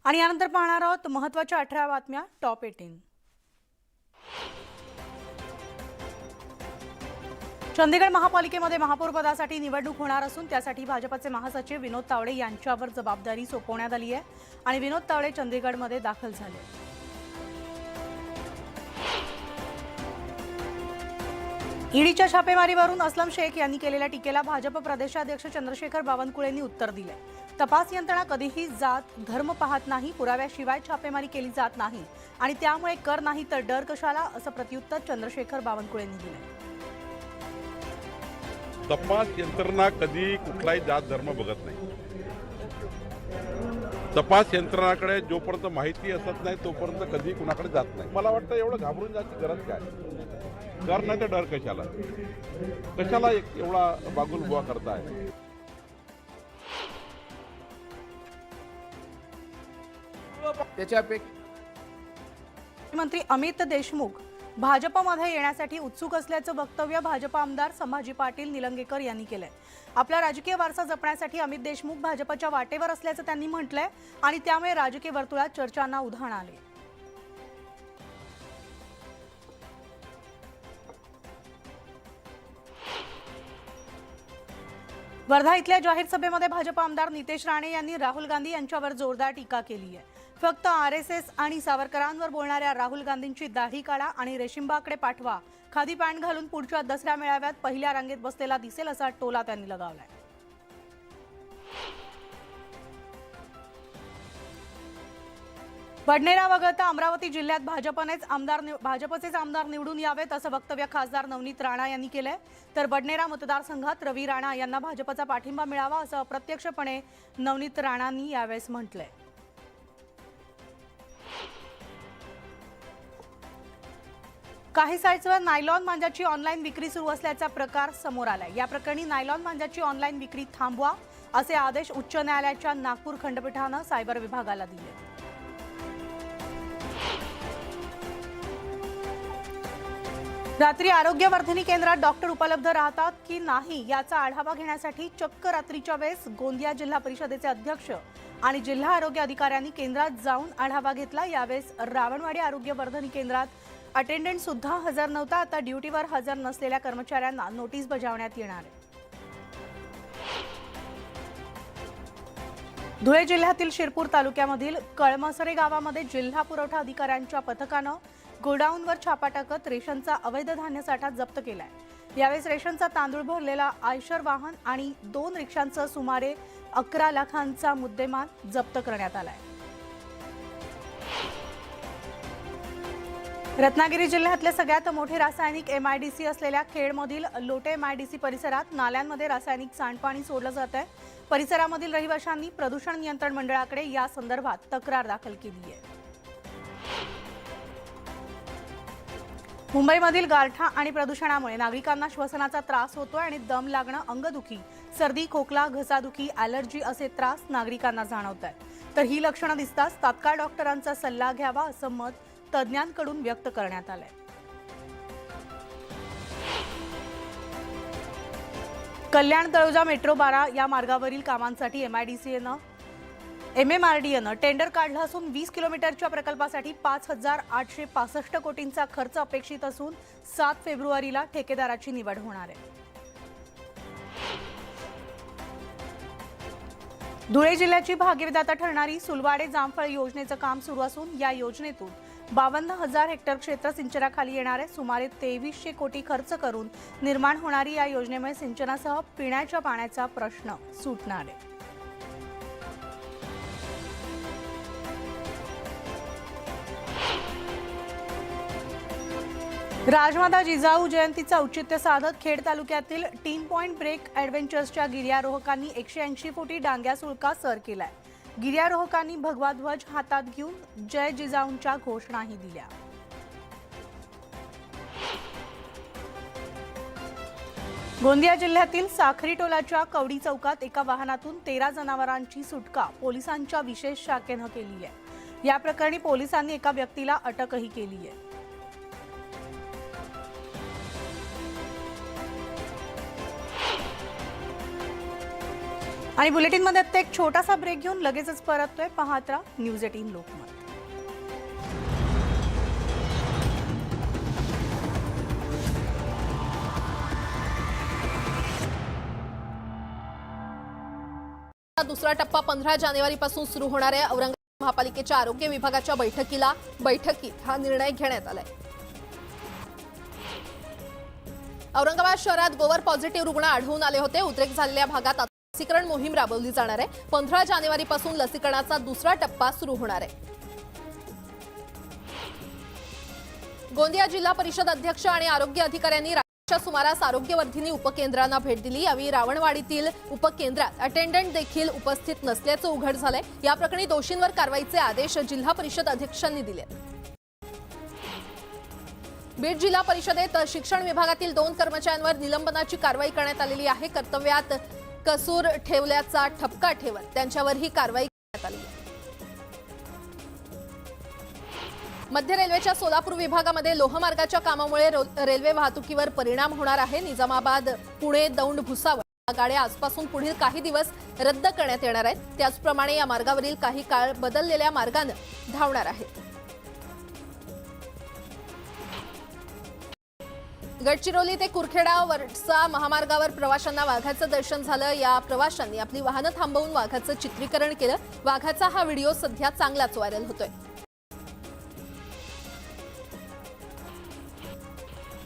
आणि यानंतर पाहणार आहोत महत्त्वाच्या 18 बातम्या टॉप 18। चंदीगड महापालिकेमध्ये महापौर पदासाठी निवडणूक होणार असून त्यासाठी भाजपचे महासचिव विनोद तावडे यांच्यावर जबाबदारी सोपवण्यात आली आहे आणि विनोद तावडे चंदीगडमध्ये दाखल झाले। ईडीच्या छापेमारीवरून असलम शेख यांनी केलेल्या टीकेला भाजप प्रदेशाध्यक्ष चंद्रशेखर बावनकुळेंनी उत्तर दिले। तपास यंत्रणा कधीही जात धर्म पाहत नाही, पुराव्याशिवाय छापेमारी केली जात नाही आणि त्यामुळे कर नाही तर डर कशाला, असं प्रत्युत्तर चंद्रशेखर बावनकुळेंनी दिले। तपास यंत्रणा कधी कुठलाही जात धर्म बघत नाही। तपास यंत्रणाकडे जोपर्यंत माहिती असत नाही तोपर्यंत कधी कुणाकडे जात नाही। मला वाटतं एवढं घाबरून जायची गरज काय, डर नाही तर डर कशाला, कशाला एवढा बागुल बुवा करताय। मंत्री अमित देशमुख भाजपमध्ये येण्यासाठी उत्सुक असल्याचं वक्तव्य भाजप आमदार संभाजी पाटील निलंगेकर यांनी केलंय। आपला राजकीय वारसा जपण्यासाठी अमित देशमुख भाजपच्या वाटेवर असल्याचं त्यांनी म्हटलंय आणि त्यामुळे राजकीय वर्तुळात चर्चांना उधाण आले। वर्धा इथल्या जाहीर सभेमध्ये भाजप आमदार नितेश राणे यांनी राहुल गांधी यांच्यावर जोरदार टीका केली आहे। फक्त आरएसएस आणि सावरकरांवर बोलणाऱ्या राहुल गांधींची दाढी काढा आणि रेशीमबागकडे पाठवा, खादी पॅन्ट घालून पुढच्या दसऱ्या मेळाव्यात पहिल्या रांगेत बसलेला दिसेल, असा टोला त्यांनी लगावलाय। बडनेरा वगळता अमरावती जिल्ह्यात भाजपचेच आमदार निवडून यावेत असं वक्तव्य खासदार नवनीत राणा यांनी केलंय। तर बडनेरा मतदारसंघात रवी राणा यांना भाजपचा पाठिंबा मिळावा असं अप्रत्यक्षपणे नवनीत राणांनी यावेळेस म्हटलंय। काही साइट्सवर नायलॉन मांजाची ऑनलाईन विक्री सुरू असल्याचा प्रकार समोर आलाय। या प्रकरणी नायलॉन मांजाची ऑनलाईन विक्री थांबवा असे आदेश उच्च न्यायालयाच्या नागपूर खंडपीठानं सायबर विभागाला दिले। रात्री आरोग्यवर्धिनी केंद्रात डॉक्टर उपलब्ध राहतात की नाही याचा आढावा घेण्यासाठी चक्क रात्रीच्या वेळेस गोंदिया जिल्हा परिषदेचे अध्यक्ष आणि जिल्हा आरोग्य अधिकाऱ्यांनी केंद्रात जाऊन आढावा घेतला। यावेळेस रावणवाडी आरोग्यवर्धिनी केंद्रात अटेंडंट सुद्धा हजर नव्हता। आता ड्युटीवर हजर नसलेल्या कर्मचाऱ्यांना नोटीस बजावण्यात येणार आहे। धुळे जिल्ह्यातील शिरपूर तालुक्यामधील कळमसरे गावामध्ये जिल्हा पुरवठा अधिकाऱ्यांच्या पथकानं गोडाऊनवर छापा टाकत रेशनचा अवैध धान्य साठा जप्त केलाय। यावेळेस रेशनचा तांदूळ भरलेला आयशर वाहन आणि 2 रिक्षांसह सुमारे 11 लाखांचा मुद्देमाल जप्त करण्यात आलाय। रत्नागिरी जिल्ह्यातले सगळ्यात मोठे रासायनिक एमआयडीसी असलेल्या खेडमधील लोटे एमआयडीसी परिसरात नाल्यांमध्ये रासायनिक सांडपाणी सोडलं जात आहे। परिसरामधील रहिवाशांनी प्रदूषण नियंत्रण मंडळाकडे या संदर्भात तक्रार दाखल केली आहे। मुंबईमधील गारठा आणि प्रदूषणामुळे नागरिकांना श्वसनाचा त्रास होतोय आणि दम लागणं, अंगदुखी, सर्दी, खोकला, घसादुखी, ॲलर्जी असे त्रास नागरिकांना जाणवत आहेत। तर ही लक्षणं दिसताच तात्काळ डॉक्टरांचा सल्ला घ्यावा असं मत तज्ज्ञांकडून व्यक्त करण्यात आलंय। कल्याण तळोजा मेट्रो 12 या मार्गावरील कामांसाठी एमएमआरडीएनं टेंडर काढलं असून 20 किलोमीटरच्या प्रकल्पासाठी 5,865 कोटींचा खर्च अपेक्षित असून 7 फेब्रुवारीला ठेकेदाराची निवड होणार आहे। धुळे जिल्ह्याची भाग्यविधाता ठरणारी सुलवाडे जामफळ योजनेचं काम सुरू असून या योजनेतून 52,000 हेक्टर क्षेत्र सिंचनाखाली येणार आहे। सुमारे 2300 कोटी खर्च करून निर्माण होणारी या योजनेमुळे सिंचनासह पिण्याच्या पाण्याचा प्रश्न सुटणार आहे। राजमाता जिजाऊ जयंतीचं औचित्य साधत खेड तालुक्यातील 3 पॉइंट ब्रेक ॲडव्हेंचर्सच्या गिर्यारोहकांनी 180 फुटी डांग्या सुळका सर केलाय। गिर्यारोहकांनी भगवा ध्वज हातात घेऊन जय जिजाऊंच्या घोषणाही दिल्या। गोंदिया जिल्ह्यातील साखरी टोलाच्या कवडी चौकात एका वाहनातून 13 जनावरांची सुटका पोलिसांच्या विशेष शाखेनं केली आहे। या प्रकरणी पोलिसांनी एका व्यक्तीला अटकही केली आहे। आणि बुलेटिनमध्ये आता एक छोटासा ब्रेक घेऊन लगेचच परततोय. पाहत राहा न्यूज 18 लोकमत. दुसरा टप्पा 15 जानेवारीपासून सुरू होणार आहे. औरंगाबाद महापालिकेच्या आरोग्य विभागाच्या बैठकीत हा निर्णय घेण्यात आलाय. औरंगाबाद शहरात गोवर पॉझिटिव्ह रुग्ण आढळून आले होते. उद्रेक झालेल्या भागात लसीकरण मोहीम राबवली जाणार आहे. 15 जानेवारीपासून लसीकरणाचा दुसरा टप्पा सुरू होणार आहे. गोंदिया जिल्हा परिषद अध्यक्ष आणि आरोग्य अधिकाऱ्यांनी च्या सुमारास आरोग्यवर्धिनी उपकेंद्रांना भेट दिली. यावेळी रावणवाडीतील उपकेंद्रात अटेंडंट देखील उपस्थित नसल्याचं उघड झालंय. या प्रकरणी दोषींवर कारवाईचे आदेश जिल्हा परिषद अध्यक्षांनी दिले. बीड जिल्हा परिषदेत शिक्षण विभागातील 2 कर्मचाऱ्यांवर निलंबनाची कारवाई करण्यात आलेली आहे. कर्तव्यात कसूर ठेवल्याचा ठपका ठेवत त्यांच्यावर ही कारवाई करण्यात आली आहे. मध्य रेल्वेच्या सोलापूर विभागामध्ये लोहमार्गाच्या कामामुळे रेल्वे वाहतुकीवर परिणाम होणार आहे. निजामाबाद, पुणे, दौंड, भुसावळ या गाड्या आजपासून पुढील काही दिवस रद्द करण्यात येणार आहेत. त्याचप्रमाणे या मार्गावरील काही काळ बदललेल्या मार्गाने धावणार आहेत. गडचिरोली ते कुरखेडा वरसा महामार्गावर प्रवाशांना वाघाचं दर्शन झालं. या प्रवाशांनी आपली वाहनं थांबवून वाघाचं चित्रीकरण केलं. वाघाचा हा व्हिडिओ सध्या चांगलाच व्हायरल होतोय.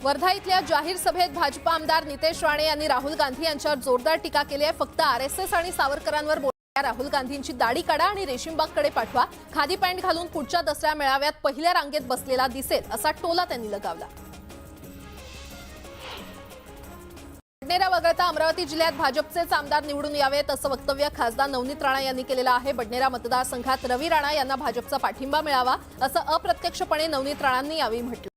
वर्धा इथल्या जाहीर सभेत भाजपा आमदार नितेश राणे यांनी राहुल गांधी यांच्यावर जोरदार टीका केली आहे. फक्त आरएसएस आणि सावरकरांवर बोलणाऱ्या राहुल गांधींची दाढी काढा आणि रेशीमबागकडे पाठवा. खादी पॅन्ट घालून पुढच्या दसऱ्या मेळाव्यात पहिल्या रांगेत बसलेला दिसेल असा टोला त्यांनी लगावला. बडनेरा वगळता अमरावती जिल्ह्यात भाजपचेच आमदार निवडून यावेत असं वक्तव्य खासदार नवनीत राणा यांनी केलेलं आहे. बडनेरा मतदारसंघात रवी राणा यांना भाजपचा पाठिंबा मिळावा असं अप्रत्यक्षपणे नवनीत राणांनी यावेळी म्हटलं.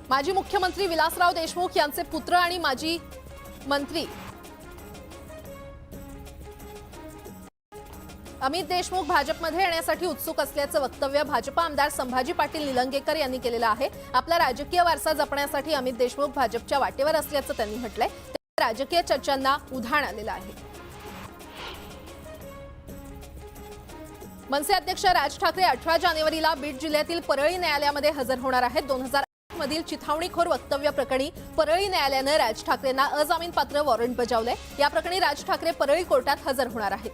माजी मुख्यमंत्री विलासराव देशमुख यांचे पुत्र आणि माजी मंत्री अमित देशमुख भाजपमध्ये येण्यासाठी उत्सुक असल्याचं वक्तव्य भाजपा आमदार संभाजी पाटील निलंगेकर यांनी केलेलं आहे. आपला राजकीय वारसा जपण्यासाठी अमित देशमुख भाजपच्या वाटेवर असल्याचं त्यांनी म्हटलंय. राजकीय चर्चांना उधाण आलेलं आहे. मनसे अध्यक्ष राज ठाकरे 18 जानेवारीला बीड जिल्ह्यातील परळी न्यायालयामध्ये हजर होणार आहेत. 2008 मधील चिथावणीखोर वक्तव्य प्रकरणी परळी न्यायालयानं राज ठाकरेंना अजामीनपात्र वॉरंट बजावलंय. या प्रकरणी राज ठाकरे परळी कोर्टात हजर होणार आहेत.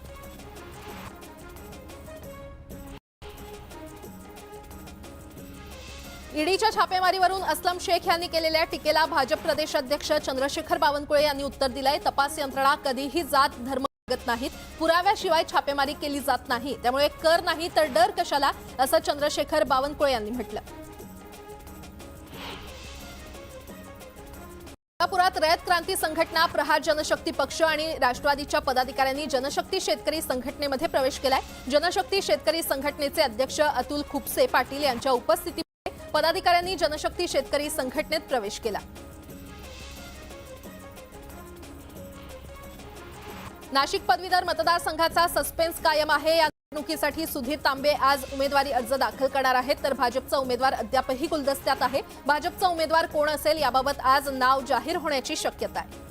ईडीच्या छापेमारीवरून अस्लम शेख यांनी केलेल्या टीकेला भाजप प्रदेश अध्यक्ष चंद्रशेखर बावनकुळे यांनी उत्तर दिलंय. तपास यंत्रणा कधीही जात धर्म बघत नाहीत. पुराव्याशिवाय छापेमारी केली जात नाही. त्यामुळे कर नाही तर डर कशाला असं चंद्रशेखर बावनकुळे यांनी म्हटलं. कोल्हापुरात रयत क्रांती संघटना, प्रहार जनशक्ती पक्ष आणि राष्ट्रवादीच्या पदाधिकाऱ्यांनी जनशक्ती शेतकरी संघटनेमध्ये प्रवेश केलाय. जनशक्ती शेतकरी संघटनेचे अध्यक्ष अतुल खुपसे पाटील यांच्या उपस्थितीमध्ये पदाधिकाऱ्यांनी जनशक्ती शेतकरी संघटनेत प्रवेश केला. नाशिक पदवीधर मतदारसंघाचा सस्पेन्स कायम आहे. या निवडणुकीसाठी सुधीर तांबे आज उमेदवारी अर्ज दाखल करणार आहेत. तर भाजपचा उमेदवार अद्यापही गुलदस्त्यात आहे. भाजपचा उमेदवार कोण असेल याबाबत आज नाव जाहीर होण्याची शक्यता आहे.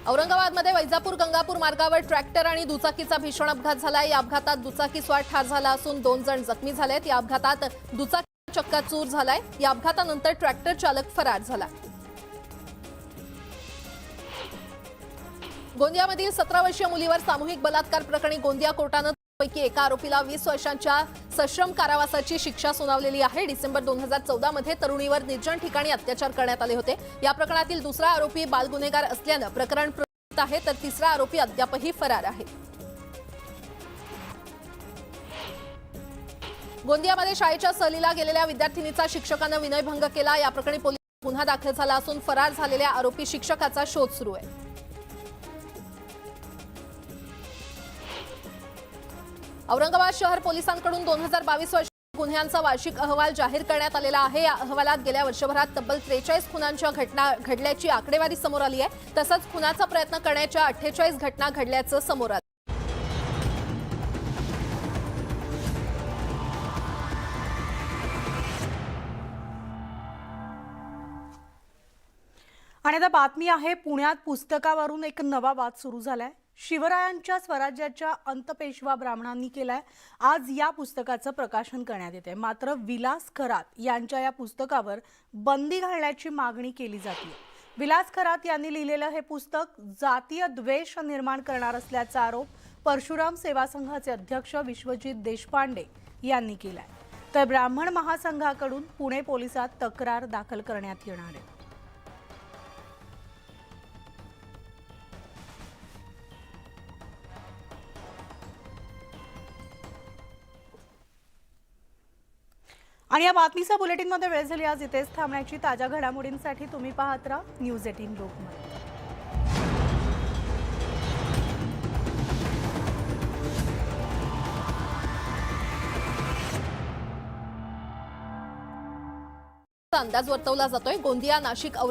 औरंगाबादमध्ये वैजापूर गंगापूर मार्गावर ट्रॅक्टर आणि दुचाकीचा भीषण अपघात झाला. या अपघातात दुचाकीस्वार ठार झाला असून 2 जण जखमी झालेत. या अपघातात दुचाकी चक्काचूर झालाय. या अपघातानंतर ट्रॅक्टर चालक फरार झाला. गोंदियामधील 17 वर्षीय मुलीवर सामूहिक बलात्कार प्रकरणी गोंदिया कोर्टानं पैकी एका आरोपीला 20 वर्षांच्या सश्रम कारावासाची शिक्षा सुनावलेली आहे. डिसेंबर 2014 मध्ये तरुणीवर निर्जन ठिकाणी अत्याचार करण्यात आले होते. या प्रकरणातील दुसरा आरोपी बालगुन्हेगार असल्यानं प्रकरण प्रलंबित आहे. तर तिसरा आरोपी अद्यापही फरार आहे. गोंदियामध्ये शाळेच्या सहलीला गेलेल्या विद्यार्थिनीचा शिक्षकानं विनयभंग केला. या प्रकरणी पोलिसांत गुन्हा दाखल झाला असून फरार झालेल्या आरोपी शिक्षकाचा शोध सुरू आहे. औरंगाबाद शहर पोलिसांकडून 2022 वर्षी गुन्ह्यांचा वार्षिक अहवाल जाहीर करण्यात आलेला आहे. या अहवालात गेल्या वर्षभरात तब्बल 43 खुनांच्या घटना घडल्याची आकडेवारी समोर आली आहे. तसंच खुनाचा प्रयत्न करण्याच्या 48 घटना घडल्याचं समोर आलं. आणि आता बातमी आहे, पुण्यात पुस्तकावरून एक नवा वाद सुरू झालाय. शिवरायांच्या स्वराज्याच्या अंतपेशवा ब्राह्मणांनी केलाय. आज या पुस्तकाचं प्रकाशन करण्यात येते. मात्र विलास खरात यांच्या या पुस्तकावर बंदी घालण्याची मागणी केली जाते. विलास खरात यांनी लिहिलेलं हे पुस्तक जातीय द्वेष निर्माण करणार असल्याचा आरोप परशुराम सेवा संघाचे अध्यक्ष विश्वजित देशपांडे यांनी केलाय. तर ब्राह्मण महासंघाकडून पुणे पोलिसात तक्रार दाखल करण्यात येणार आहे. आणि या बातमीचा बुलेटिनमध्ये वेळ झाली. आज इथेच थांबण्याची. ताज्या घडामोडींसाठी तुम्ही पाहत राहा न्यूज 18 लोकमत. अंदाज वर्तवला जातोय. गोंदिया, नाशिक,